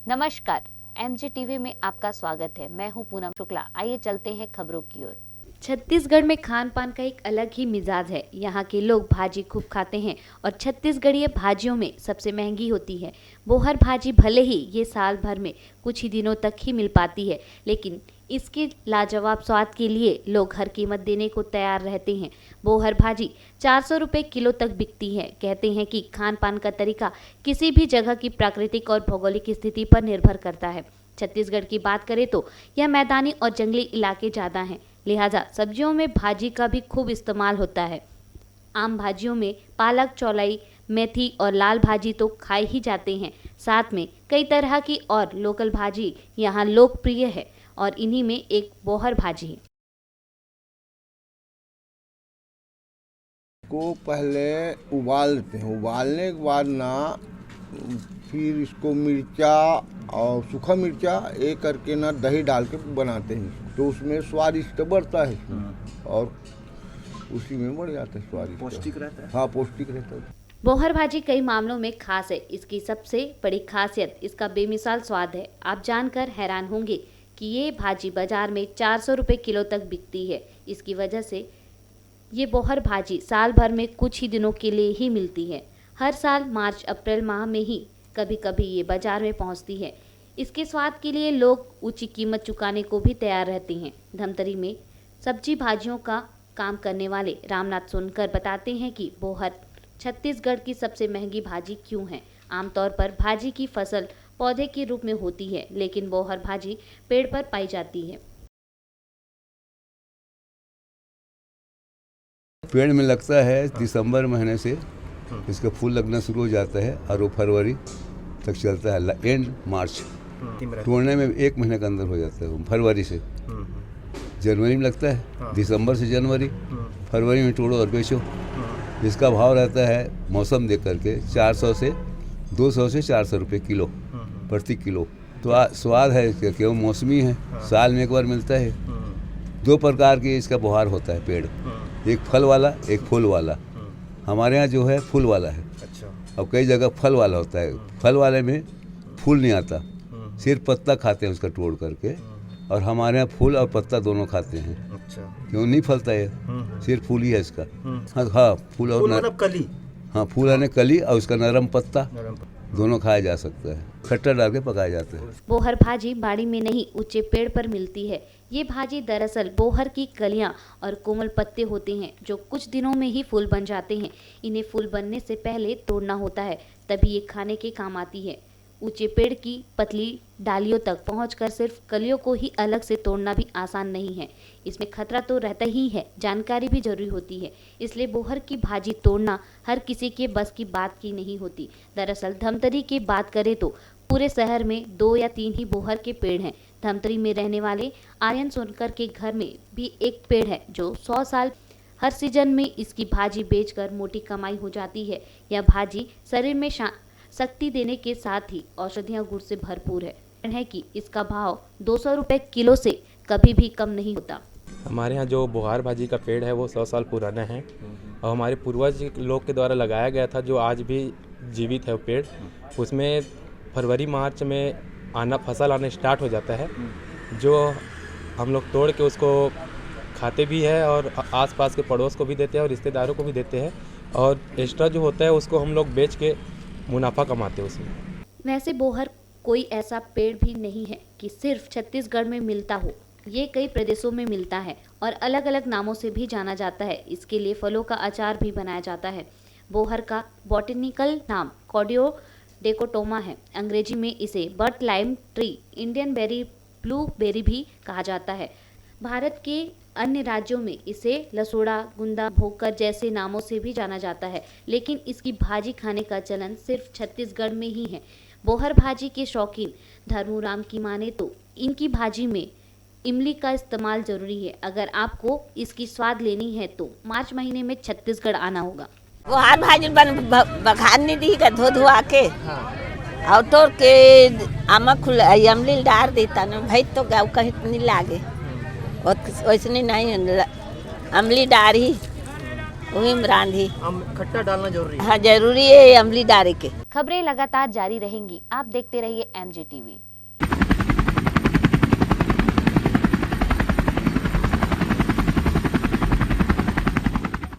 नमस्कार, MG TV में आपका स्वागत है। मैं हूं पूनम शुक्ला। आइए चलते हैं खबरों की ओर। छत्तीसगढ़ में खान पान का एक अलग ही मिजाज है। यहाँ के लोग भाजी खूब खाते हैं और छत्तीसगढ़ीय भाजियों में सबसे महंगी होती है बोहर भाजी। भले ही ये साल भर में कुछ ही दिनों तक ही मिल पाती है, लेकिन इसके लाजवाब स्वाद के लिए लोग हर कीमत देने को तैयार रहते हैं। बोहर भाजी 400 रुपये किलो तक बिकती है। कहते हैं कि खान पान का तरीका किसी भी जगह की प्राकृतिक और भौगोलिक स्थिति पर निर्भर करता है। छत्तीसगढ़ की बात करें तो यह मैदानी और जंगली इलाके ज़्यादा हैं, लिहाजा सब्जियों में भाजी का भी खूब इस्तेमाल होता है। आम भाजियों में पालक, चौलाई, मेथी और लाल भाजी तो खाए ही जाते हैं। साथ में कई तरह की और लोकल भाजी यहाँ लोकप्रिय है और इन्हीं में एक बोहर भाजी है। को पहले उबाल देते हैं। उबालने के बाद ना फिर इसको मिर्चा और सूखा मिर्चा एक करके ना दही डाल के बनाते हैं, तो उसमें स्वादिष्ट बढ़ता है और उसी में बढ़ जाता है स्वादिष्ट। पौष्टिक रहता है। हाँ, पौष्टिक रहता है। बोहर भाजी कई मामलों में खास है। इसकी सबसे बड़ी खासियत इसका बेमिसाल स्वाद है। आप जानकर हैरान होंगे कि ये भाजी बाजार में 400 रुपये किलो तक बिकती है। इसकी वजह से ये बोहर भाजी साल भर में कुछ ही दिनों के लिए ही मिलती है। हर साल मार्च अप्रैल माह में ही कभी कभी ये बाजार में पहुंचती है। इसके स्वाद के लिए लोग ऊंची कीमत चुकाने को भी तैयार रहते हैं। धमतरी में सब्जी भाजियों का काम करने वाले रामनाथ सोनकर बताते हैं कि बोहर छत्तीसगढ़ की सबसे महंगी भाजी क्यों है। आमतौर पर भाजी की फसल पौधे के रूप में होती है, लेकिन बोहर भाजी पेड़ पर पाई जाती है। पेड़ में लगता है दिसंबर महीने से इसका फूल लगना शुरू हो जाता है और वो फरवरी तक चलता है, एंड मार्च। तोड़ने में 1 महीने के अंदर हो जाता है। फरवरी से जनवरी में लगता है, दिसंबर से जनवरी, फरवरी में तोड़ो और बेचो। इसका भाव रहता है मौसम देख करके 200 से 400 रुपये किलो प्रति किलो। तो स्वाद है क्यों मौसमी है, साल में एक बार मिलता है। 2 प्रकार की इसका बहार होता है पेड़, एक फल वाला एक फूल वाला। हमारे यहाँ जो है फूल वाला है। अच्छा। और कई जगह फल वाला होता है। फल वाले में फूल नहीं आता, सिर्फ पत्ता खाते हैं उसका तोड़ करके। और हमारे यहाँ फूल और पत्ता दोनों खाते हैं। अच्छा। क्यों नहीं फलता है, सिर्फ फूल ही है इसका। हाँ, फूल और मतलब कली। हाँ, फूल आने कली और उसका नरम पत्ता दोनों खाया जा सकता है। खट्टा डाल के पकाया जाता है। बोहर भाजी बाड़ी में नहीं, ऊंचे पेड़ पर मिलती है। ये भाजी दरअसल बोहर की कलियां और कोमल पत्ते होते हैं जो कुछ दिनों में ही फूल बन जाते हैं। इन्हें फूल बनने से पहले तोड़ना होता है, तभी ये खाने के काम आती है। ऊंचे पेड़ की पतली डालियों तक पहुंचकर सिर्फ कलियों को ही अलग से तोड़ना भी आसान नहीं है। इसमें खतरा तो रहता ही है, जानकारी भी जरूरी होती है। इसलिए बोहर की भाजी तोड़ना हर किसी के बस की बात की नहीं होती। दरअसल धमतरी की बात करें तो पूरे शहर में 2 या 3 ही बोहर के पेड़ हैं। धमतरी में रहने वाले आर्यन सोनकर के घर में भी एक पेड़ है जो 100 साल हर सीजन में इसकी भाजी बेचकर मोटी कमाई हो जाती है। यह भाजी शरीर में शक्ति देने के साथ ही औषधीय गुण से भरपूर है कि इसका भाव 200 रुपये किलो से कभी भी कम नहीं होता। हमारे यहाँ जो बोहर भाजी का पेड़ है वो 100 साल पुराना है और हमारे पूर्वज लोग के द्वारा लगाया गया था, जो आज भी जीवित है वो पेड़। उसमें फरवरी मार्च में फसल आना स्टार्ट हो जाता है, जो हम लोग तोड़ के उसको खाते भी है और आसपास के पड़ोस को भी देते हैं और रिश्तेदारों को भी देते हैं। और एक्स्ट्रा जो होता है उसको हम लोग बेच के मुनाफा कमाते हैं उसमें। वैसे बोहर कोई ऐसा पेड़ भी नहीं है कि सिर्फ छत्तीसगढ़ में मिलता हो। ये कई प्रदेशों में मिलता है और अलग अलग नामों से भी जाना जाता है। इसके लिए फलों का अचार भी बनाया जाता है। बोहर का बॉटनिकल नाम कॉर्डियो डेकोटोमा है। अंग्रेजी में इसे बर्ट lime tree, Indian berry, blue berry भी कहा जाता है। भारत के अन्य राज्यों में इसे लसोड़ा, गुंदा, भोकर जैसे नामों से भी जाना जाता है, लेकिन इसकी भाजी खाने का चलन सिर्फ छत्तीसगढ़ में ही है। बोहर भाजी के शौकीन धर्मूराम की माने तो इनकी भाजी में इमली का इस्तेमाल जरूरी है। अगर आपको इसकी स्वाद लेनी है तो मार्च महीने में छत्तीसगढ़ आना होगा। बोहर भाजी बघार नहीं दी का धो धुआ के और तोड़ के आमा खुला अमली डाल देता ना भाई, तो गाँव कहीं नहीं लागे। वैसे नहीं अमली डारी वही में रांधी। खट्टा डालना जरूरी है। हाँ जरूरी है अमली डारे के। खबरें लगातार जारी रहेंगी, आप देखते रहिए MJ TV।